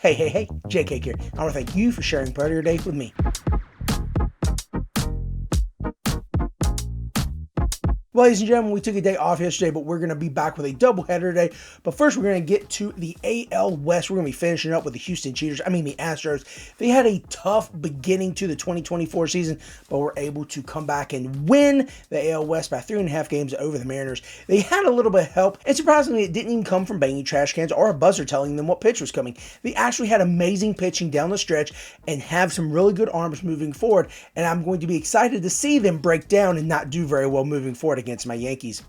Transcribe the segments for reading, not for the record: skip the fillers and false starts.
Hey, JK here. I want to thank you for sharing part of your day with me. Well, ladies and gentlemen, we took a day off yesterday, but we're going to be back with a doubleheader today. But first, we're going to get to the AL West. We're going to be finishing up with the the Astros. They had a tough beginning to the 2024 season, but were able to come back and win the AL West by 3.5 games over the Mariners. They had a little bit of help, and surprisingly, it didn't even come from banging trash cans or a buzzer telling them what pitch was coming. They actually had amazing pitching down the stretch and have some really good arms moving forward, and I'm going to be excited to see them break down and not do very well moving forward against my Yankees.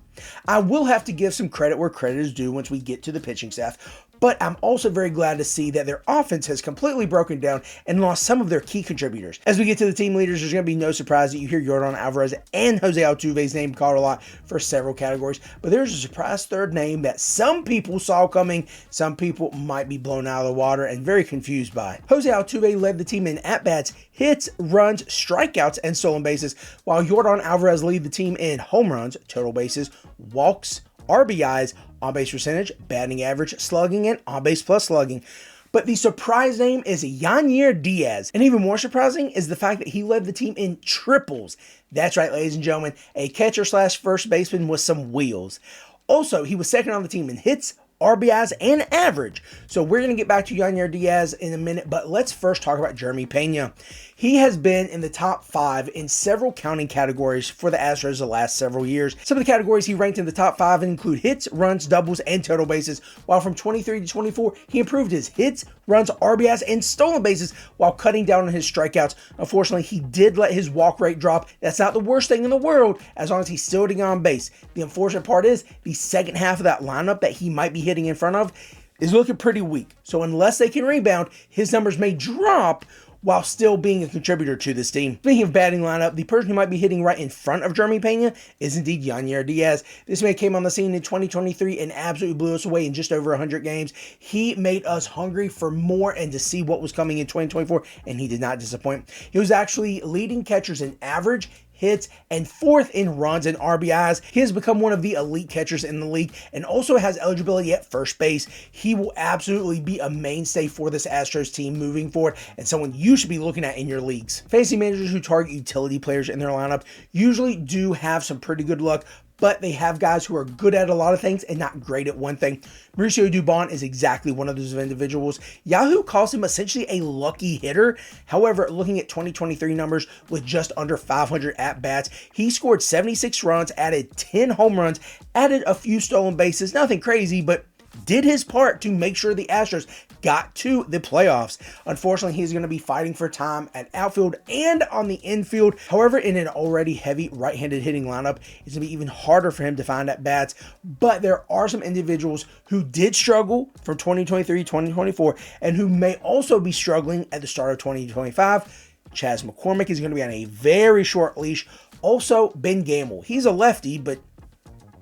I will have to give some credit where credit is due once we get to the pitching staff, but I'm also very glad to see that their offense has completely broken down and lost some of their key contributors. As we get to the team leaders, there's going to be no surprise that you hear Yordan Alvarez and Jose Altuve's name called a lot for several categories, but there's a surprise third name that some people saw coming, some people might be blown out of the water and very confused by. Jose Altuve led the team in at-bats, hits, runs, strikeouts, and stolen bases, while Yordan Alvarez led the team in home runs, total bases, walks, RBIs, on-base percentage, batting average, slugging, and on-base plus slugging. But the surprise name is Yainer Diaz. And even more surprising is the fact that he led the team in triples. That's right, ladies and gentlemen, a catcher slash first baseman with some wheels. Also, he was second on the team in hits, RBIs, and average. So we're going to get back to Yainer Diaz in a minute, but let's first talk about Jeremy Pena. He has been in the top 5 in several counting categories for the Astros the last several years. Some of the categories he ranked in the top 5 include hits, runs, doubles, and total bases, while from 23 to 24, he improved his hits, runs, RBIs, and stolen bases while cutting down on his strikeouts. Unfortunately, he did let his walk rate drop. That's not the worst thing in the world as long as he's still hitting on base. The unfortunate part is the second half of that lineup that he might be hitting in front of is looking pretty weak. So unless they can rebound, his numbers may drop while still being a contributor to this team. Speaking of batting lineup, the person who might be hitting right in front of Jeremy Pena is indeed Yainer Diaz. This man came on the scene in 2023 and absolutely blew us away in just over 100 games. He made us hungry for more and to see what was coming in 2024, and he did not disappoint. He was actually leading catchers in average, hits, and 4th in runs and RBIs. He has become one of the elite catchers in the league and also has eligibility at first base. He will absolutely be a mainstay for this Astros team moving forward and someone you should be looking at in your leagues. Fantasy managers who target utility players in their lineup usually do have some pretty good luck, but they have guys who are good at a lot of things and not great at one thing. Mauricio Dubon is exactly one of those individuals. Yahoo calls him essentially a lucky hitter. However, looking at 2023 numbers with just under 500 at-bats, he scored 76 runs, added 10 home runs, added a few stolen bases. Nothing crazy, but did his part to make sure the Astros got to the playoffs. Unfortunately, he's going to be fighting for time at outfield and on the infield. However, in an already heavy right-handed hitting lineup, it's going to be even harder for him to find at-bats. But there are some individuals who did struggle from 2023, 2024, and who may also be struggling at the start of 2025. Chas McCormick is going to be on a very short leash. Also, Ben Gamble. He's a lefty, but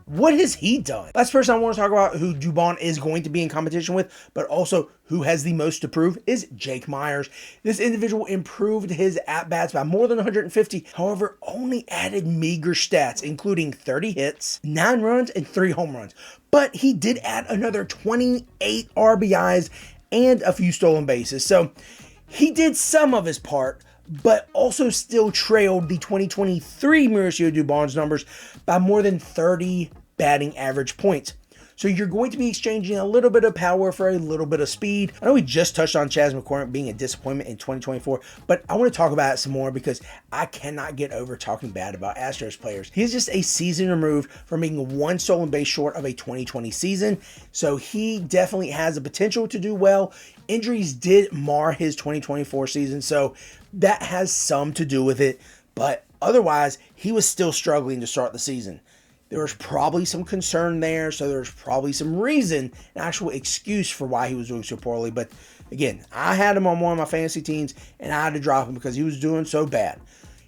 what has he done? Last person I want to talk about who Dubon is going to be in competition with, but also who has the most to prove, is Jake Meyers. This individual improved his at-bats by more than 150, however, only added meager stats, including 30 hits, 9 runs, and 3 home runs. But he did add another 28 RBIs and a few stolen bases. So he did some of his part, but also still trailed the 2023 Mauricio Dubon's numbers by more than 30 batting average points. So you're going to be exchanging a little bit of power for a little bit of speed. I know we just touched on Chas McCormick being a disappointment in 2024, but I want to talk about it some more because I cannot get over talking bad about Astros players. He's just a season removed from being 1 stolen base short of a 2020 season, so he definitely has the potential to do well. Injuries did mar his 2024 season, so that has some to do with it, but otherwise, he was still struggling to start the season. There was probably some concern there, so there's probably some reason, an actual excuse for why he was doing so poorly. But again, I had him on one of my fantasy teams, and I had to drop him because he was doing so bad.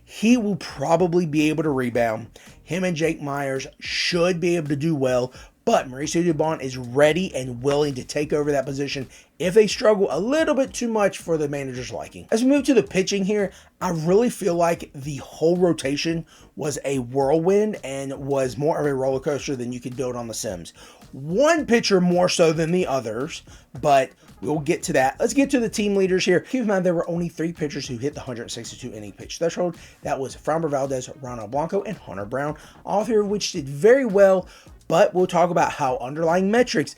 He will probably be able to rebound. Him and Jake Meyers should be able to do well, but Mauricio Dubon is ready and willing to take over that position if they struggle a little bit too much for the manager's liking. As we move to the pitching here, I really feel like the whole rotation was a whirlwind and was more of a roller coaster than you could build on The Sims. One pitcher more so than the others, but We'll get to that. Let's get to the team leaders here. Keep in mind, there were only 3 pitchers who hit the 162 inning pitch threshold. That was Framber Valdez, Ronald Blanco, and Hunter Brown, all 3 of which did very well, but we'll talk about how underlying metrics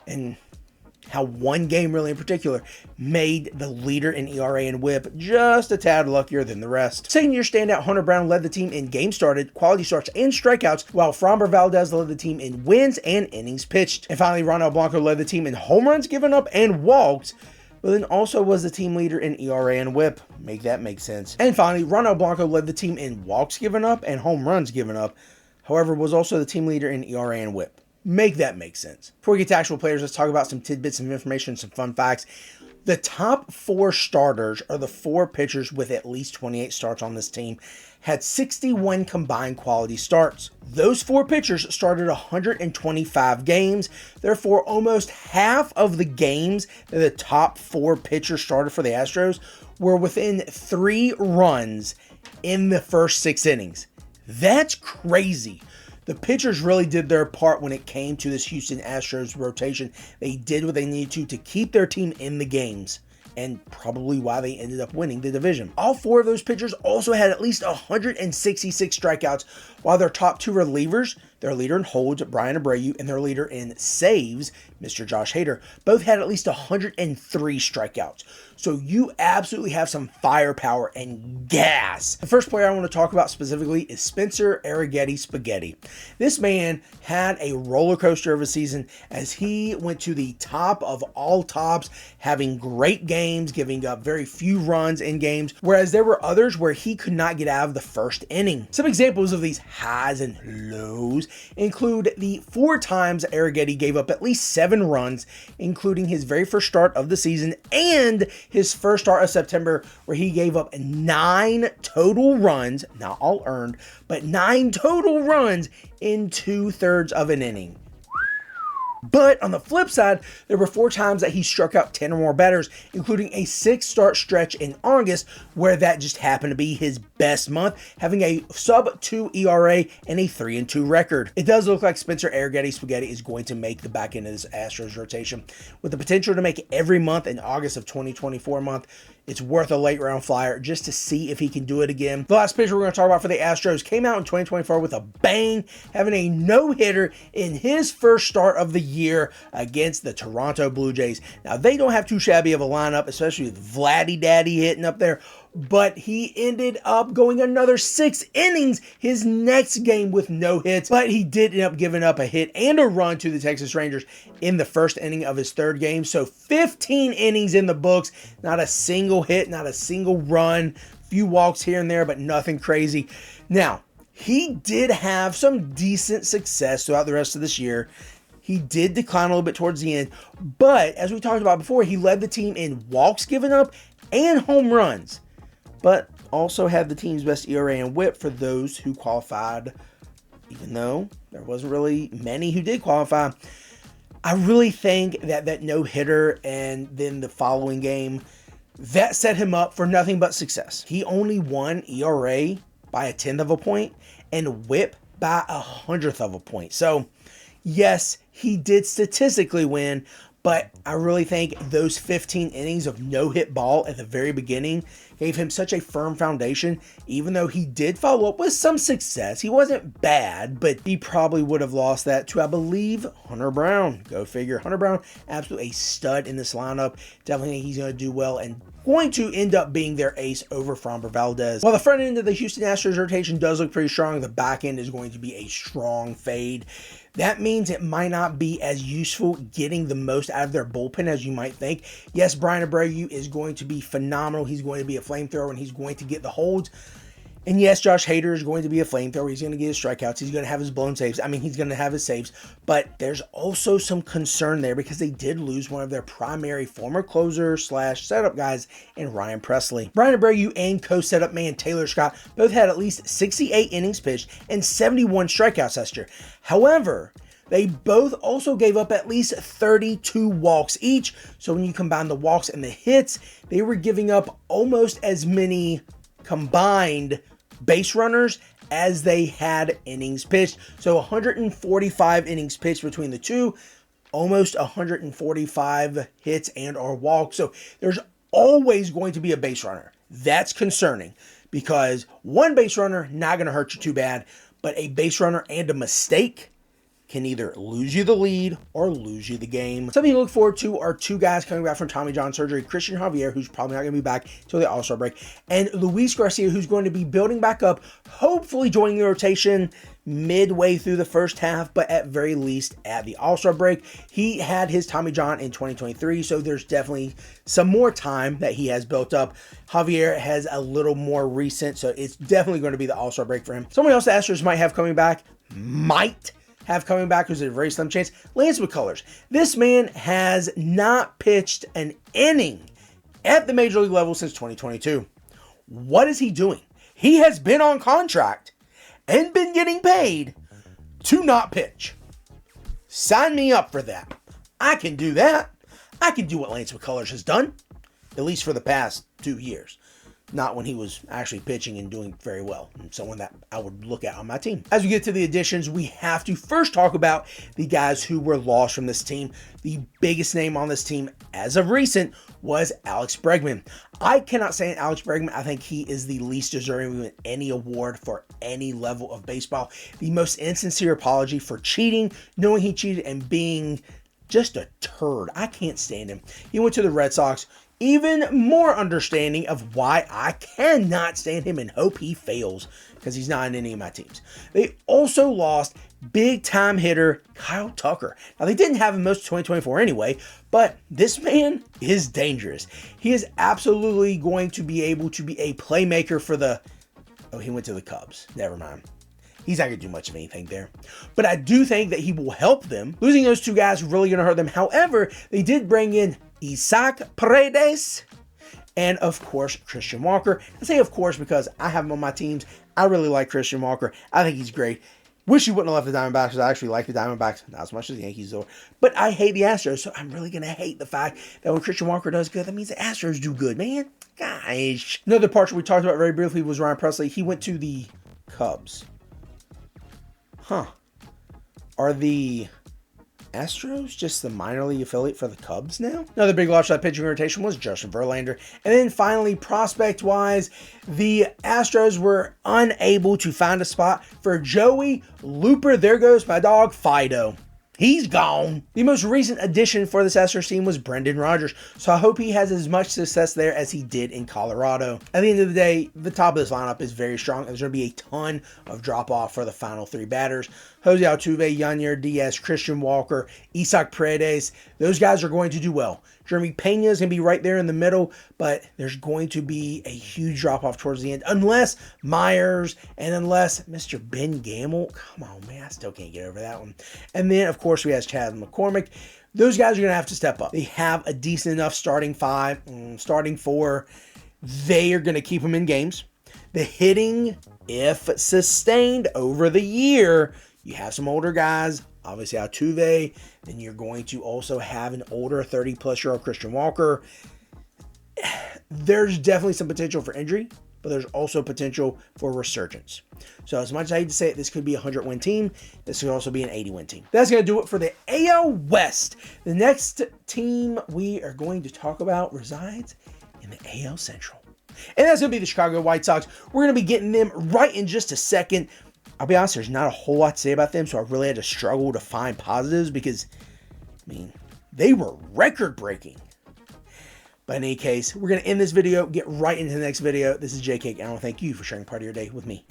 and how one game really in particular made the leader in ERA and WHIP just a tad luckier than the rest. Second year standout Hunter Brown led the team in games started, quality starts, and strikeouts, while Framber Valdez led the team in wins and innings pitched. And finally, Ronald Blanco led the team in home runs given up and walks, but then also was the team leader in ERA and WHIP. Make that make sense. And finally, Ronald Blanco led the team in walks given up and home runs given up, however, was also the team leader in ERA and WHIP. Make that make sense. Before we get to actual players, let's talk about some tidbits of information, some fun facts. The top 4 starters are the 4 pitchers with at least 28 starts on this team, had 61 combined quality starts. Those 4 pitchers started 125 games. Therefore, almost half of the games that the top 4 pitchers started for the Astros were within 3 runs in the first 6 innings. That's crazy. The pitchers really did their part when it came to this Houston Astros rotation. They did what they needed to keep their team in the games, and probably why they ended up winning the division. All 4 of those pitchers also had at least 166 strikeouts, while their top 2 relievers, their leader in holds, Brian Abreu, and their leader in saves, Mr. Josh Hader, both had at least 103 strikeouts. So you absolutely have some firepower and gas. The first player I want to talk about specifically is Spencer Arrighetti Spaghetti. This man had a roller coaster of a season as he went to the top of all tops, having great games, giving up very few runs in games, whereas there were others where he could not get out of the first inning. Some examples of these highs and lows include the 4 times Arrighetti gave up at least 7 runs, including his very first start of the season and his first start of September, where he gave up 9 total runs, not all earned, but 9 total runs in 2/3 of an inning. But on the flip side, there were 4 times that he struck out 10 or more batters, including a 6-start stretch in August, where that just happened to be his best month, having a sub-2 ERA and a 3-2 record. It does look like Spencer Arrighetti Spaghetti is going to make the back end of this Astros rotation, with the potential to make every month in August of 2024 month. It's worth a late round flyer just to see if he can do it again. The last pitcher we're going to talk about for the Astros came out in 2024 with a bang, having a no-hitter in his first start of the year against the Toronto Blue Jays. Now, they don't have too shabby of a lineup, especially with Vladdy Daddy hitting up there, but he ended up going another 6 innings his next game with no hits, but he did end up giving up a hit and a run to the Texas Rangers in the first inning of his 3rd game. So 15 innings in the books, not a single hit, not a single run, few walks here and there, but nothing crazy. Now, he did have some decent success throughout the rest of this year. He did decline a little bit towards the end, but as we talked about before, he led the team in walks given up and home runs, but also had the team's best ERA and WHIP for those who qualified, even though there wasn't really many who did qualify. I really think that no-hitter and then the following game, that set him up for nothing but success. He only won ERA by a 1/10 of a point and WHIP by 100th of a point. So, yes, he did statistically win, but I really think those 15 innings of no-hit ball at the very beginning gave him such a firm foundation. Even though he did follow up with some success, he wasn't bad, but he probably would have lost that to, I believe, Hunter Brown. Go figure. Hunter Brown, absolutely a stud in this lineup. Definitely think he's going to do well and going to end up being their ace over Framber Valdez. While the front end of the Houston Astros rotation does look pretty strong, the back end is going to be a strong fade. That means it might not be as useful getting the most out of their bullpen as you might think. Yes, Brian Abreu is going to be phenomenal. He's going to be a flamethrower and he's going to get the holds. And yes, Josh Hader is going to be a flamethrower. He's going to get his strikeouts. He's going to have his blown saves. I mean, he's going to have his saves. But there's also some concern there because they did lose one of their primary former closer / setup guys in Ryan Presley. Brian Abreu and co-setup man Taylor Scott both had at least 68 innings pitched and 71 strikeouts last year. However, they both also gave up at least 32 walks each. So when you combine the walks and the hits, they were giving up almost as many combined base runners as they had innings pitched. So 145 innings pitched between the two. almost 145 hits and or walks. So there's always going to be a base runner. That's concerning because one base runner not going to hurt you too bad, but a base runner and a mistake can either lose you the lead or lose you the game. Something to look forward to are two guys coming back from Tommy John surgery, Christian Javier, who's probably not going to be back till the All-Star break, and Luis Garcia, who's going to be building back up, hopefully joining the rotation midway through the first half, but at very least at the All-Star break. He had his Tommy John in 2023, so there's definitely some more time that he has built up. Javier has a little more recent, so it's definitely going to be the All-Star break for him. Someone else the Astros might have coming back, coming back, who's a very slim chance, Lance McCullers. This man has not pitched an inning at the major league level since 2022. What is he doing? He has been on contract and been getting paid to not pitch. Sign me up for that. I can do that. I can do what Lance McCullers has done, at least for the past 2 years. Not when he was actually pitching and doing very well. And someone that I would look at on my team. As we get to the additions, we have to first talk about the guys who were lost from this team. The biggest name on this team as of recent was Alex Bregman. I cannot stand Alex Bregman. I think he is the least deserving of any award for any level of baseball. The most insincere apology for cheating, knowing he cheated, and being just a turd. I can't stand him. He went to the Red Sox. Even more understanding of why I cannot stand him and hope he fails because he's not in any of my teams. They also lost big time hitter Kyle Tucker. Now, they didn't have him most of 2024 anyway, but this man is dangerous. He is absolutely going to be able to be a playmaker for the... Oh, he went to the Cubs. Never mind. He's not going to do much of anything there. But I do think that he will help them. Losing those two guys is really going to hurt them. However, they did bring in Isaac Paredes and, of course, Christian Walker. I say of course because I have him on my teams. I really like Christian Walker. I think he's great. Wish he wouldn't have left the Diamondbacks because I actually like the Diamondbacks, not as much as the Yankees though. But I hate the Astros, so I'm really going to hate the fact that when Christian Walker does good, that means the Astros do good, man. Gosh. Another departure we talked about very briefly was Ryan Presley. He went to the Cubs. Are the Astros just the minor league affiliate for the Cubs now? Another big loss for that pitching rotation was Justin Verlander. And then finally, prospect-wise, the Astros were unable to find a spot for Joey Looper. There goes my dog, Fido. He's gone. The most recent addition for this Astros team was Brendan Rodgers, so I hope he has as much success there as he did in Colorado. At the end of the day, the top of this lineup is very strong. There's going to be a ton of drop-off for the final three batters. Jose Altuve, Yanier Diaz, Christian Walker, Isaac Paredes. Those guys are going to do well. Jeremy Pena is going to be right there in the middle, but there's going to be a huge drop-off towards the end, unless Myers and unless Mr. Ben Gamble. Come on, man, I still can't get over that one. And then, of course, we have Chad McCormick. Those guys are going to have to step up. They have a decent enough starting five, starting four. They are going to keep them in games. The hitting, if sustained over the year, you have some older guys, obviously Altuve, then you're going to also have an older 30-plus-year-old Christian Walker. There's definitely some potential for injury, but there's also potential for resurgence. So as much as I hate to say it, this could be a 100-win team. This could also be an 80-win team. That's going to do it for the AL West. The next team we are going to talk about resides in the AL Central. And that's going to be the Chicago White Sox. We're going to be getting them right in just a second. I'll be honest, there's not a whole lot to say about them, so I really had to struggle to find positives because, I mean, they were record-breaking. But in any case, we're going to end this video, get right into the next video. This is JK, and I want to thank you for sharing part of your day with me.